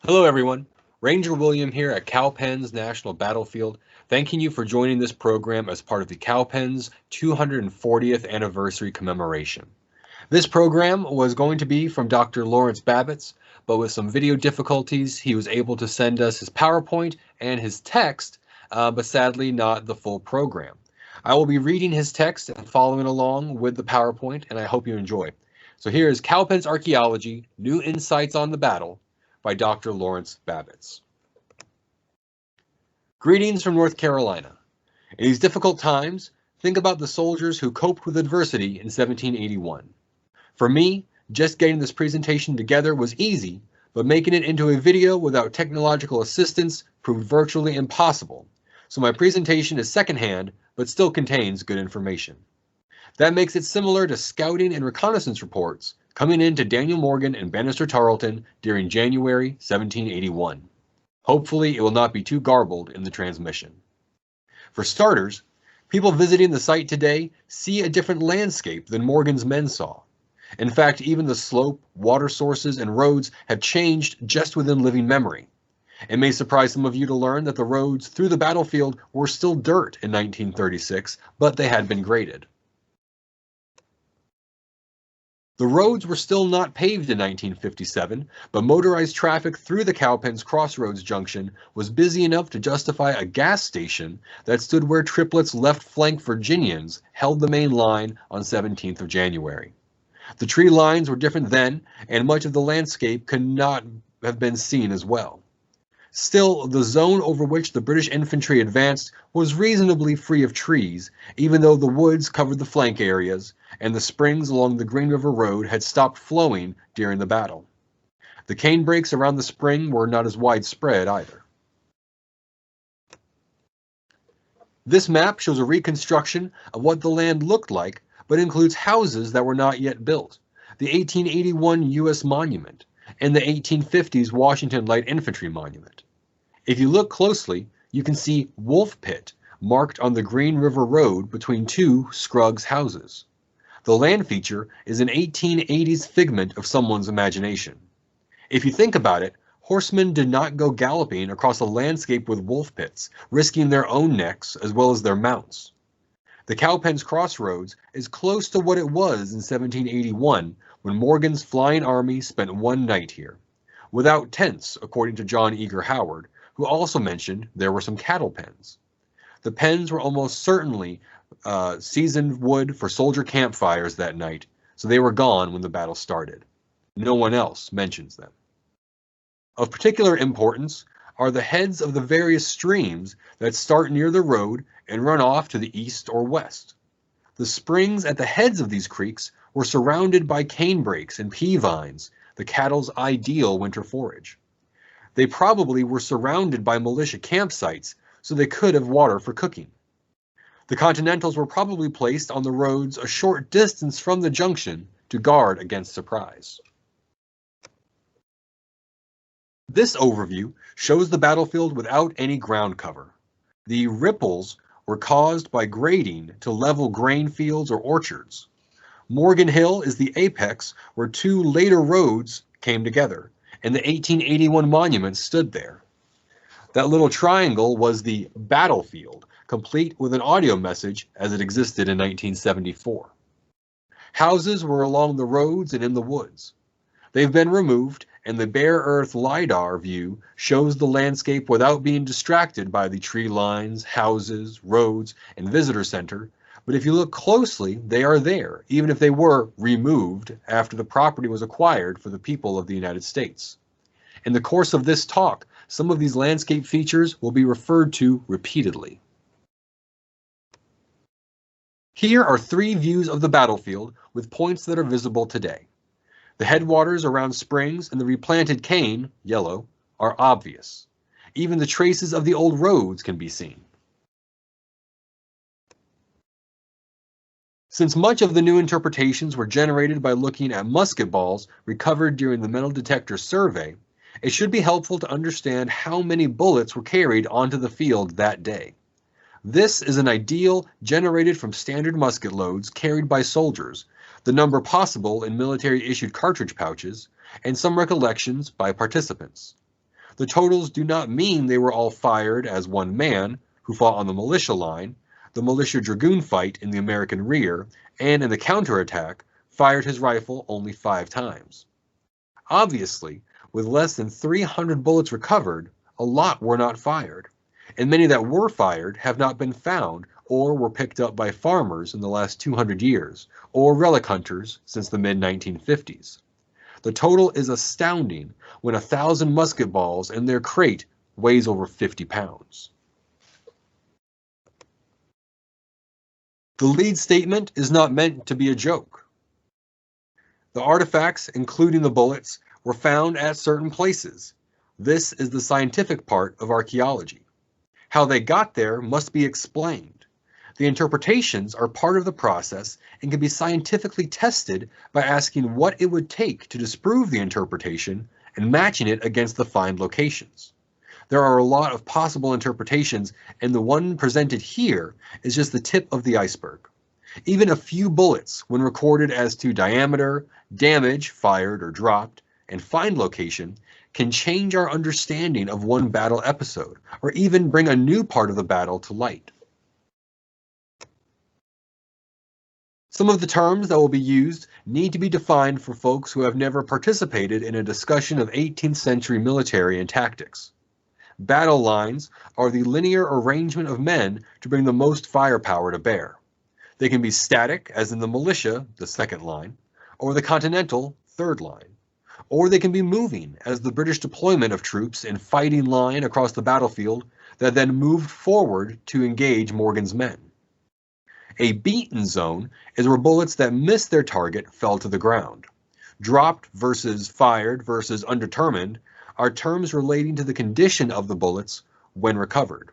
Hello everyone, Ranger William here at Cowpens National Battlefield, thanking you for joining this program as part of the Cowpens 240th Anniversary Commemoration. This program was going to be from Dr. Lawrence Babits, but with some video difficulties, he was able to send us his PowerPoint and his text, but sadly not the full program. I will be reading his text and following along with the PowerPoint, and I hope you enjoy. So here is Cowpens Archaeology, New Insights on the Battle, by Dr. Lawrence Babits. Greetings from North Carolina. In these difficult times, think about the soldiers who coped with adversity in 1781. For me, just getting this presentation together was easy, but making it into a video without technological assistance proved virtually impossible. So my presentation is secondhand, but still contains good information. That makes it similar to scouting and reconnaissance reports coming in to Daniel Morgan and Bannister Tarleton during January 1781. Hopefully it will not be too garbled in the transmission. For starters, people visiting the site today see a different landscape than Morgan's men saw. In fact, even the slope, water sources, and roads have changed just within living memory. It may surprise some of you to learn that the roads through the battlefield were still dirt in 1936, but they had been graded. The roads were still not paved in 1957, but motorized traffic through the Cowpens Crossroads Junction was busy enough to justify a gas station that stood where Triplett's left flank Virginians held the main line on 17th of January. The tree lines were different then, and much of the landscape could not have been seen as well. Still, the zone over which the British infantry advanced was reasonably free of trees, even though the woods covered the flank areas, and the springs along the Green River Road had stopped flowing during the battle. The cane brakes around the spring were not as widespread either. This map shows a reconstruction of what the land looked like, but includes houses that were not yet built, the 1881 U.S. Monument, and the 1850s Washington Light Infantry Monument. If you look closely, you can see Wolf Pit marked on the Green River Road between two Scruggs houses. The land feature is an 1880s figment of someone's imagination. If you think about it, horsemen did not go galloping across a landscape with wolf pits, risking their own necks as well as their mounts. The Cowpens Crossroads is close to what it was in 1781 when Morgan's flying army spent one night here, without tents, according to John Eager Howard, who also mentioned there were some cattle pens. The pens were almost certainly seasoned wood for soldier campfires that night, so they were gone when the battle started. No one else mentions them. Of particular importance are the heads of the various streams that start near the road and run off to the east or west. The springs at the heads of these creeks were surrounded by canebrakes and pea vines, the cattle's ideal winter forage. They probably were surrounded by militia campsites, so they could have water for cooking. The Continentals were probably placed on the roads a short distance from the junction to guard against surprise. This overview shows the battlefield without any ground cover. The ripples were caused by grading to level grain fields or orchards. Morgan Hill is the apex where two later roads came together, and the 1881 monument stood there. That little triangle was the battlefield, complete with an audio message as it existed in 1974. Houses were along the roads and in the woods. They've been removed, and the bare earth LiDAR view shows the landscape without being distracted by the tree lines, houses, roads, and visitor center. But if you look closely, they are there, even if they were removed after the property was acquired for the people of the United States. In the course of this talk, some of these landscape features will be referred to repeatedly. Here are three views of the battlefield with points that are visible today. The headwaters around springs and the replanted cane, yellow, are obvious. Even the traces of the old roads can be seen. Since much of the new interpretations were generated by looking at musket balls recovered during the metal detector survey, it should be helpful to understand how many bullets were carried onto the field that day. This is an ideal generated from standard musket loads carried by soldiers, the number possible in military-issued cartridge pouches, and some recollections by participants. The totals do not mean they were all fired as one man, who fought on the militia line, the militia dragoon fight in the American rear, and in the counterattack, fired his rifle only 5 times. Obviously, with less than 300 bullets recovered, a lot were not fired, and many that were fired have not been found or were picked up by farmers in the last 200 years, or relic hunters since the mid-1950s. The total is astounding when 1,000 musket balls in their crate weighs over 50 pounds. The lead statement is not meant to be a joke. The artifacts, including the bullets, were found at certain places. This is the scientific part of archaeology. How they got there must be explained. The interpretations are part of the process and can be scientifically tested by asking what it would take to disprove the interpretation and matching it against the find locations. There are a lot of possible interpretations, and the one presented here is just the tip of the iceberg. Even a few bullets, when recorded as to diameter, damage, fired or dropped, and find location, can change our understanding of one battle episode, or even bring a new part of the battle to light. Some of the terms that will be used need to be defined for folks who have never participated in a discussion of 18th century military and tactics. Battle lines are the linear arrangement of men to bring the most firepower to bear. They can be static, as in the militia, the second line, or the Continental, third line. Or they can be moving, as the British deployment of troops in fighting line across the battlefield that then moved forward to engage Morgan's men. A beaten zone is where bullets that missed their target fell to the ground. Dropped versus fired versus undetermined are terms relating to the condition of the bullets when recovered.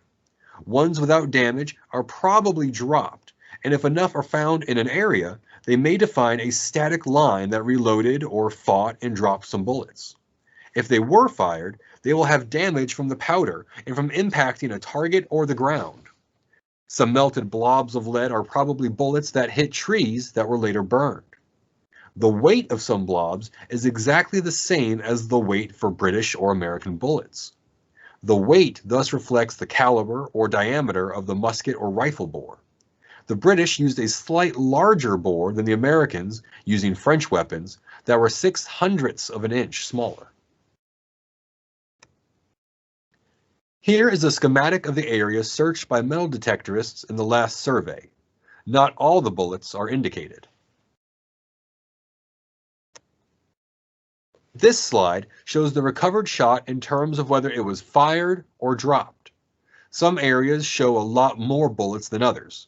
Ones without damage are probably dropped, and if enough are found in an area, they may define a static line that reloaded or fought and dropped some bullets. If they were fired, they will have damage from the powder and from impacting a target or the ground. Some melted blobs of lead are probably bullets that hit trees that were later burned. The weight of some blobs is exactly the same as the weight for British or American bullets. The weight thus reflects the caliber or diameter of the musket or rifle bore. The British used a slight larger bore than the Americans, using French weapons that were 6/100ths of an inch smaller. Here is a schematic of the area searched by metal detectorists in the last survey. Not all the bullets are indicated. This slide shows the recovered shot in terms of whether it was fired or dropped. Some areas show a lot more bullets than others.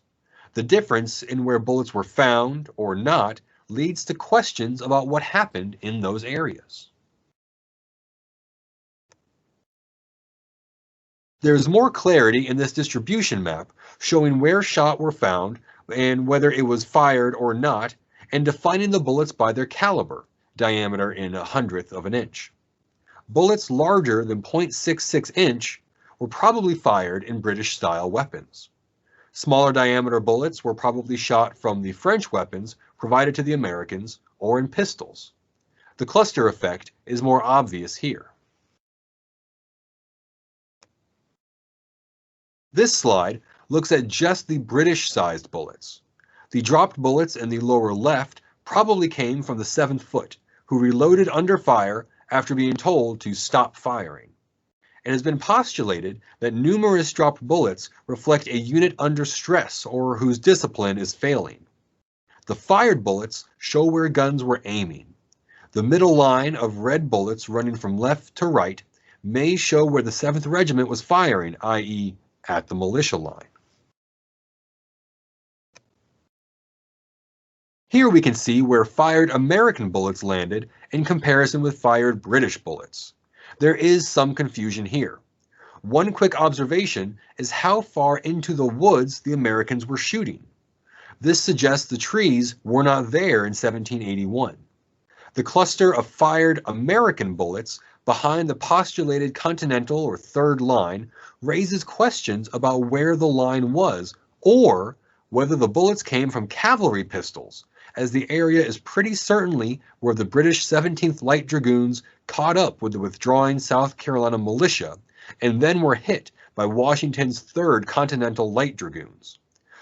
The difference in where bullets were found or not leads to questions about what happened in those areas. There is more clarity in this distribution map showing where shot were found and whether it was fired or not, and defining the bullets by their caliber, diameter in 1/100th of an inch. Bullets larger than 0.66 inch were probably fired in British-style weapons. Smaller diameter bullets were probably shot from the French weapons provided to the Americans or in pistols. The cluster effect is more obvious here. This slide looks at just the British-sized bullets. The dropped bullets in the lower left probably came from the 7th Foot, who reloaded under fire after being told to stop firing. It has been postulated that numerous dropped bullets reflect a unit under stress or whose discipline is failing. The fired bullets show where guns were aiming. The middle line of red bullets running from left to right may show where the 7th Regiment was firing, i.e., at the militia line. Here we can see where fired American bullets landed in comparison with fired British bullets. There is some confusion here. One quick observation is how far into the woods the Americans were shooting. This suggests the trees were not there in 1781. The cluster of fired American bullets behind the postulated Continental or third line raises questions about where the line was, or whether the bullets came from cavalry pistols, as the area is pretty certainly where the British 17th Light Dragoons caught up with the withdrawing South Carolina militia and then were hit by Washington's 3rd Continental Light Dragoons.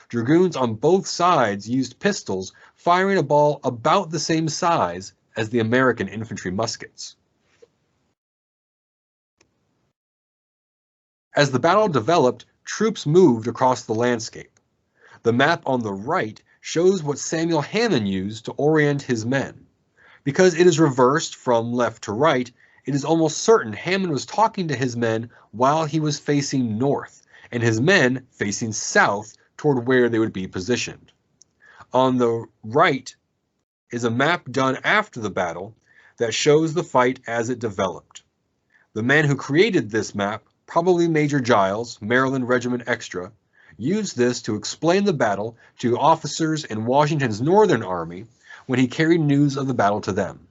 Dragoons on both sides used pistols, firing a ball about the same size as the American infantry muskets. As the battle developed, troops moved across the landscape. The map on the right shows what Samuel Hammond used to orient his men. Because it is reversed from left to right, it is almost certain Hammond was talking to his men while he was facing north, and his men facing south toward where they would be positioned. On the right is a map done after the battle that shows the fight as it developed. The man who created this map, probably Major Giles, Maryland Regiment Extra, used this to explain the battle to officers in Washington's Northern Army when he carried news of the battle to them.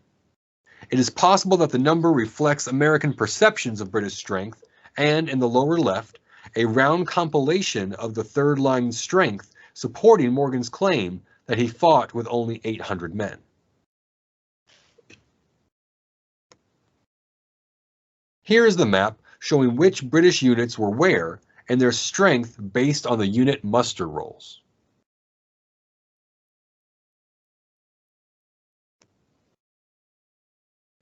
It is possible that the number reflects American perceptions of British strength, and in the lower left, a round compilation of the third line's strength supporting Morgan's claim that he fought with only 800 men. Here is the map showing which British units were where and their strength based on the unit muster rolls.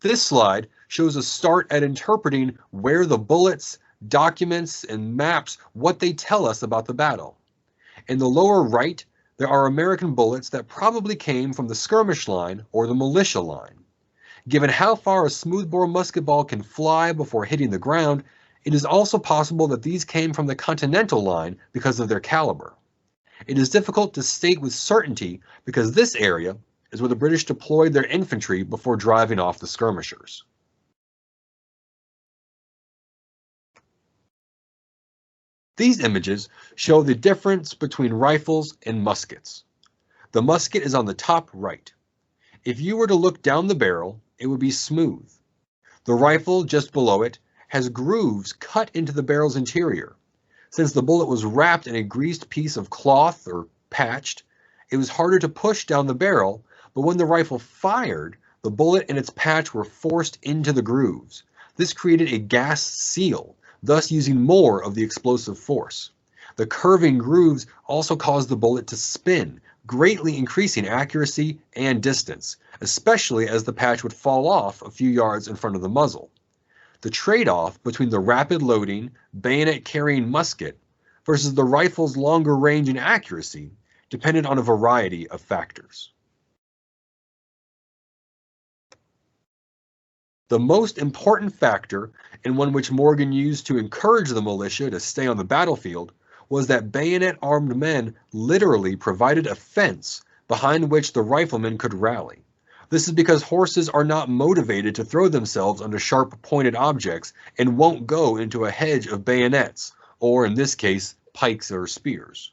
This slide shows a start at interpreting where the bullets, documents, and maps what they tell us about the battle. In the lower right, there are American bullets that probably came from the skirmish line or the militia line. Given how far a smoothbore musket ball can fly before hitting the ground, it is also possible that these came from the Continental line because of their caliber. It is difficult to state with certainty because this area is where the British deployed their infantry before driving off the skirmishers. These images show the difference between rifles and muskets. The musket is on the top right. If you were to look down the barrel, it would be smooth. The rifle just below it has grooves cut into the barrel's interior. Since the bullet was wrapped in a greased piece of cloth or patched, it was harder to push down the barrel, but when the rifle fired, the bullet and its patch were forced into the grooves. This created a gas seal, thus using more of the explosive force. The curving grooves also caused the bullet to spin, greatly increasing accuracy and distance, especially as the patch would fall off a few yards in front of the muzzle. The trade-off between the rapid loading, bayonet-carrying musket versus the rifle's longer range and accuracy depended on a variety of factors. The most important factor, and one which Morgan used to encourage the militia to stay on the battlefield, was that bayonet-armed men literally provided a fence behind which the riflemen could rally. This is because horses are not motivated to throw themselves under sharp-pointed objects and won't go into a hedge of bayonets, or in this case, pikes or spears.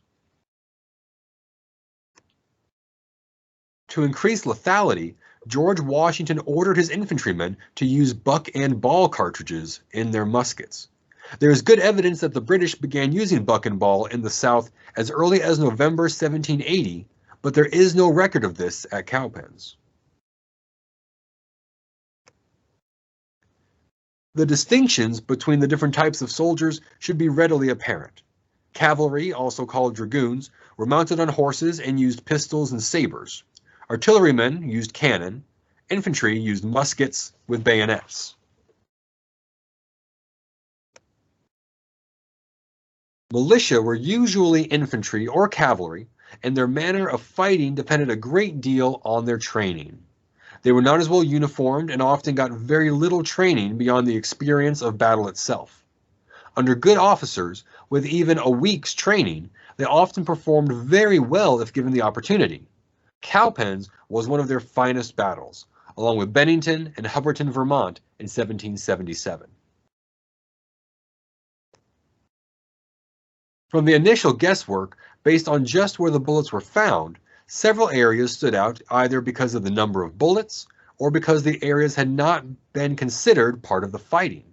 To increase lethality, George Washington ordered his infantrymen to use buck and ball cartridges in their muskets. There is good evidence that the British began using buck and ball in the South as early as November 1780, but there is no record of this at Cowpens. The distinctions between the different types of soldiers should be readily apparent. Cavalry, also called dragoons, were mounted on horses and used pistols and sabers. Artillerymen used cannon. Infantry used muskets with bayonets. Militia were usually infantry or cavalry, and their manner of fighting depended a great deal on their training. They were not as well uniformed and often got very little training beyond the experience of battle itself. Under good officers, with even a week's training, they often performed very well if given the opportunity. Cowpens was one of their finest battles, along with Bennington and Hubbardton, Vermont in 1777. From the initial guesswork, based on just where the bullets were found, several areas stood out either because of the number of bullets or because the areas had not been considered part of the fighting.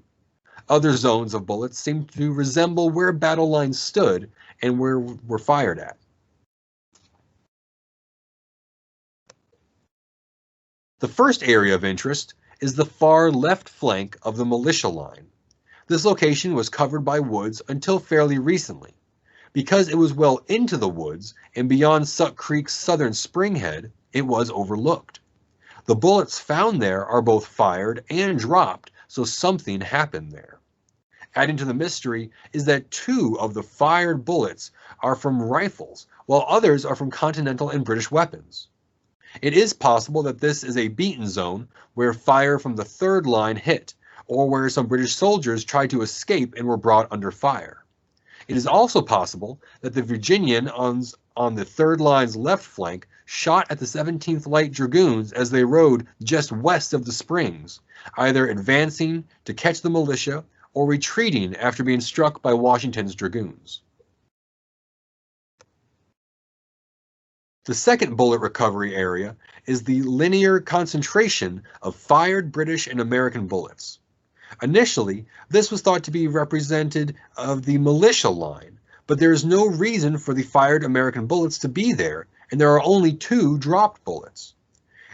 Other zones of bullets seemed to resemble where battle lines stood and where were fired at. The first area of interest is the far left flank of the militia line. This location was covered by woods until fairly recently. Because it was well into the woods and beyond Suck Creek's southern springhead, it was overlooked. The bullets found there are both fired and dropped, so something happened there. Adding to the mystery is that 2 of the fired bullets are from rifles, while others are from Continental and British weapons. It is possible that this is a beaten zone where fire from the third line hit, or where some British soldiers tried to escape and were brought under fire. It is also possible that the Virginians on the third line's left flank shot at the 17th Light Dragoons as they rode just west of the springs, either advancing to catch the militia or retreating after being struck by Washington's dragoons. The second bullet recovery area is the linear concentration of fired British and American bullets. Initially, this was thought to be representative of the militia line, but there is no reason for the fired American bullets to be there, and there are only 2 dropped bullets.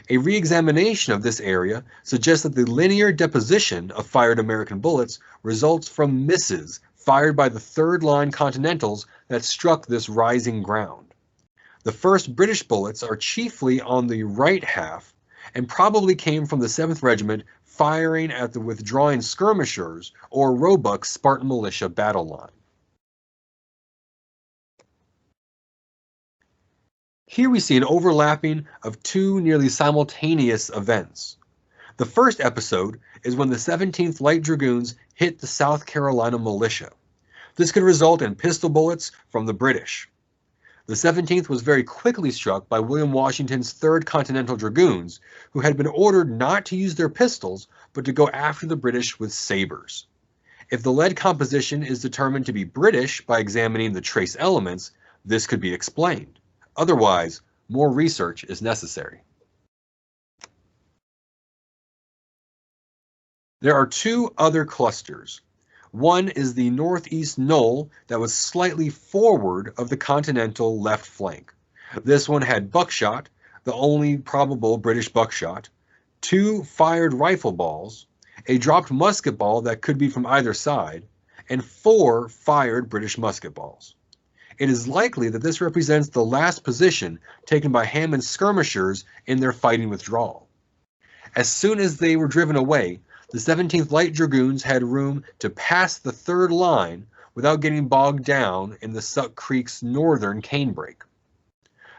A re-examination of this area suggests that the linear deposition of fired American bullets results from misses fired by the third line Continentals that struck this rising ground. The first British bullets are chiefly on the right half and probably came from the 7th Regiment firing at the withdrawing skirmishers or Roebuck's Spartan militia battle line. Here we see an overlapping of 2 nearly simultaneous events. The first episode is when the 17th Light Dragoons hit the South Carolina militia. This could result in pistol bullets from the British. The 17th was very quickly struck by William Washington's 3rd Continental Dragoons, who had been ordered not to use their pistols, but to go after the British with sabers. If the lead composition is determined to be British by examining the trace elements, this could be explained. Otherwise, more research is necessary. There are 2 other clusters. One is the northeast knoll that was slightly forward of the Continental left flank. This one had buckshot, the only probable British buckshot, 2 fired rifle balls, a dropped musket ball that could be from either side, and 4 fired British musket balls. It is likely that this represents the last position taken by Hammond's skirmishers in their fighting withdrawal. As soon as they were driven away, the 17th Light Dragoons had room to pass the third line without getting bogged down in the Suck Creek's northern canebrake.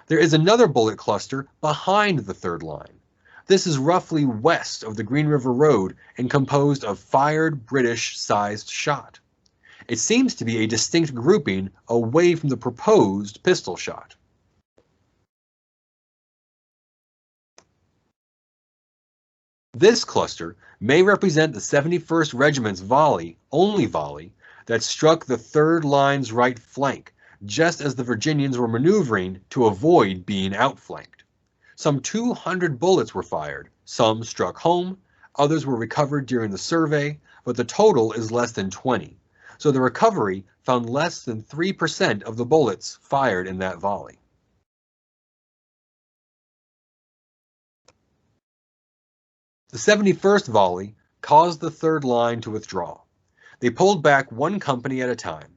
There is another bullet cluster behind the third line. This is roughly west of the Green River Road and composed of fired British-sized shot. It seems to be a distinct grouping away from the proposed pistol shot. This cluster may represent the 71st Regiment's volley, only volley, that struck the third line's right flank, just as the Virginians were maneuvering to avoid being outflanked. Some 200 bullets were fired, some struck home, others were recovered during the survey, but the total is less than 20. So the recovery found less than 3% of the bullets fired in that volley. The 71st volley caused the third line to withdraw. They pulled back 1 company at a time.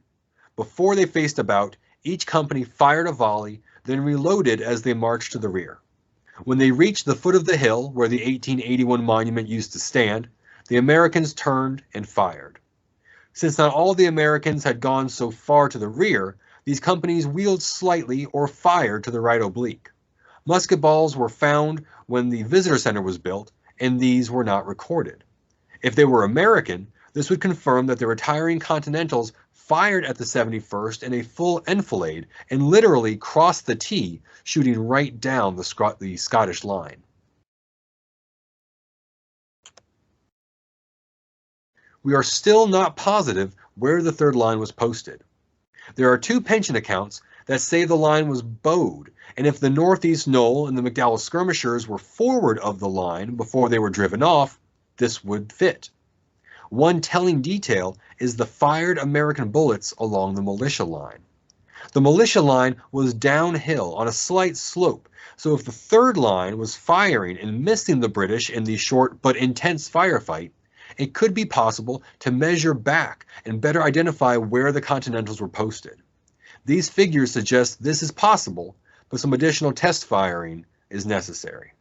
Before they faced about, each company fired a volley, then reloaded as they marched to the rear. When they reached the foot of the hill where the 1881 monument used to stand, the Americans turned and fired. Since not all the Americans had gone so far to the rear, these companies wheeled slightly or fired to the right oblique. Musket balls were found when the visitor center was built, and these were not recorded. If they were American, this would confirm that the retiring Continentals fired at the 71st in a full enfilade and literally crossed the T, shooting right down the Scottish line. We are still not positive where the third line was posted. There are 2 pension accounts that say the line was bowed, and if the northeast knoll and the McDowell skirmishers were forward of the line before they were driven off, this would fit. One telling detail is the fired American bullets along the militia line. The militia line was downhill on a slight slope, so if the third line was firing and missing the British in the short but intense firefight, it could be possible to measure back and better identify where the Continentals were posted. These figures suggest this is possible, but some additional test firing is necessary.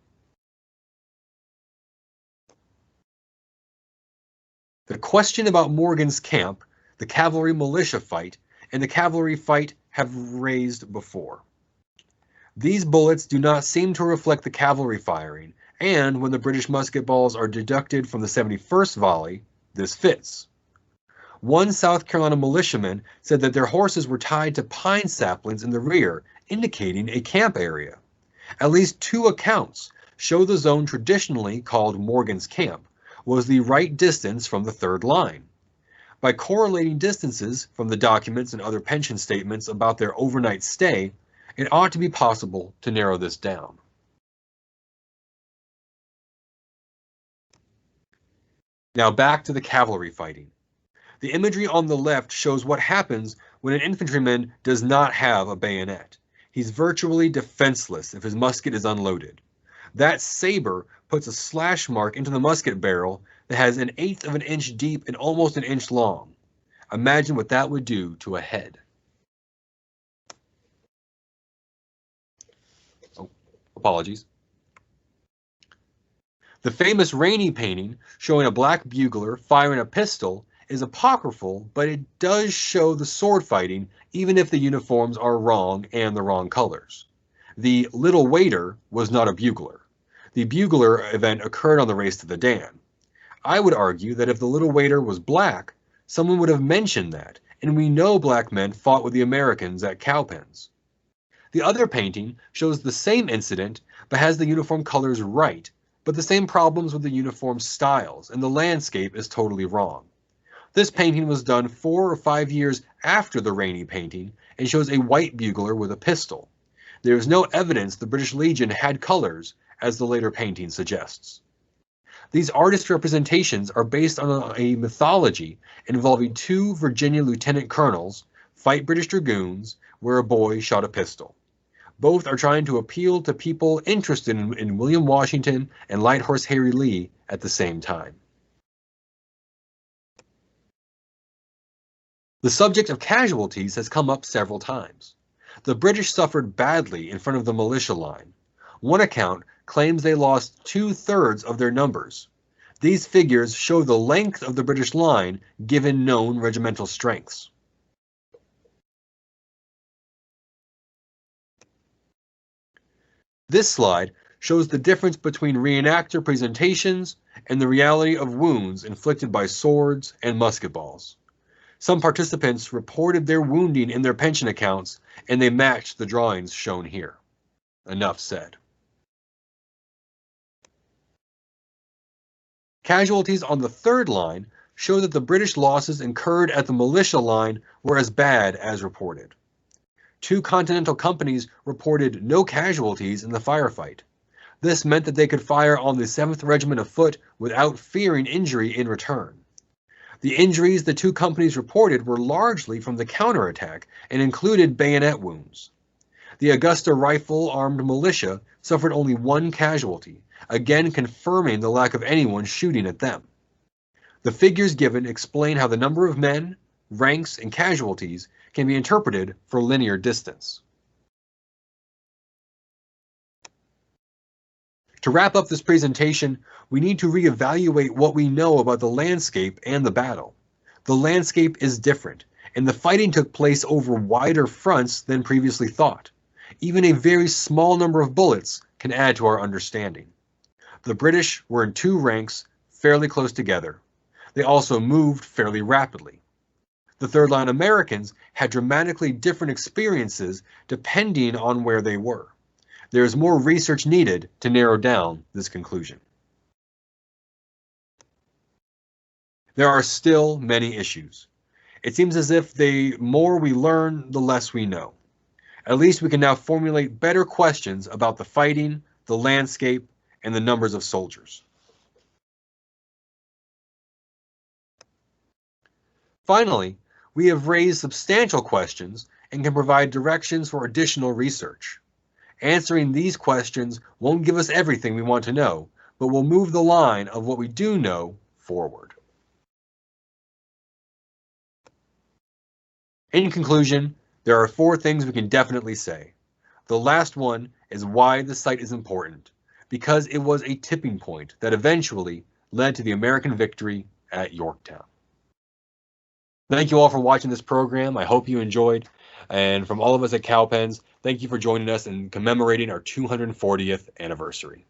The question about Morgan's camp, the cavalry-militia fight, and the cavalry fight have raised before. These bullets do not seem to reflect the cavalry firing, and when the British musket balls are deducted from the 71st volley, this fits. One South Carolina militiaman said that their horses were tied to pine saplings in the rear, indicating a camp area. At least 2 accounts show the zone traditionally called Morgan's Camp was the right distance from the third line. By correlating distances from the documents and other pension statements about their overnight stay, it ought to be possible to narrow this down. Now back to the cavalry fighting. The imagery on the left shows what happens when an infantryman does not have a bayonet. He's virtually defenseless if his musket is unloaded. That saber puts a slash mark into the musket barrel that has 1/8 of an inch deep and almost 1 inch long. Imagine what that would do to a head. Oh, apologies. The famous Rainey painting showing a black bugler firing a pistol is apocryphal, but it does show the sword fighting even if the uniforms are wrong and the wrong colors. The Little Waiter was not a bugler. The bugler event occurred on the race to the Dan. I would argue that if the Little Waiter was black, someone would have mentioned that, and we know black men fought with the Americans at Cowpens. The other painting shows the same incident, but has the uniform colors right, but the same problems with the uniform styles, and the landscape is totally wrong. This painting was done 4 or 5 years after the Rainey painting, and shows a white bugler with a pistol. There is no evidence the British Legion had colors, as the later painting suggests. These artist representations are based on a mythology involving 2 Virginia lieutenant colonels fight British dragoons where a boy shot a pistol. Both are trying to appeal to people interested in William Washington and Light Horse Harry Lee at the same time. The subject of casualties has come up several times. The British suffered badly in front of the militia line. One account claims they lost 2/3 of their numbers. These figures show the length of the British line given known regimental strengths. This slide shows the difference between reenactor presentations and the reality of wounds inflicted by swords and musket balls. Some participants reported their wounding in their pension accounts, and they matched the drawings shown here. Enough said. Casualties on the third line show that the British losses incurred at the militia line were as bad as reported. 2 Continental companies reported no casualties in the firefight. This meant that they could fire on the 7th Regiment of Foot without fearing injury in return. The injuries the 2 companies reported were largely from the counterattack and included bayonet wounds. The Augusta Rifle Armed Militia suffered only 1 casualty, again confirming the lack of anyone shooting at them. The figures given explain how the number of men, ranks, and casualties can be interpreted for linear distance. To wrap up this presentation, we need to reevaluate what we know about the landscape and the battle. The landscape is different, and the fighting took place over wider fronts than previously thought. Even a very small number of bullets can add to our understanding. The British were in 2 ranks, fairly close together. They also moved fairly rapidly. The third line Americans had dramatically different experiences depending on where they were. There is more research needed to narrow down this conclusion. There are still many issues. It seems as if the more we learn, the less we know. At least we can now formulate better questions about the fighting, the landscape, and the numbers of soldiers. Finally, we have raised substantial questions and can provide directions for additional research. Answering these questions won't give us everything we want to know, but will move the line of what we do know forward. In conclusion, there are 4 things we can definitely say. The last one is why the site is important, because it was a tipping point that eventually led to the American victory at Yorktown. Thank you all for watching this program. I hope you enjoyed. And from all of us at Cowpens, thank you for joining us in commemorating our 240th anniversary.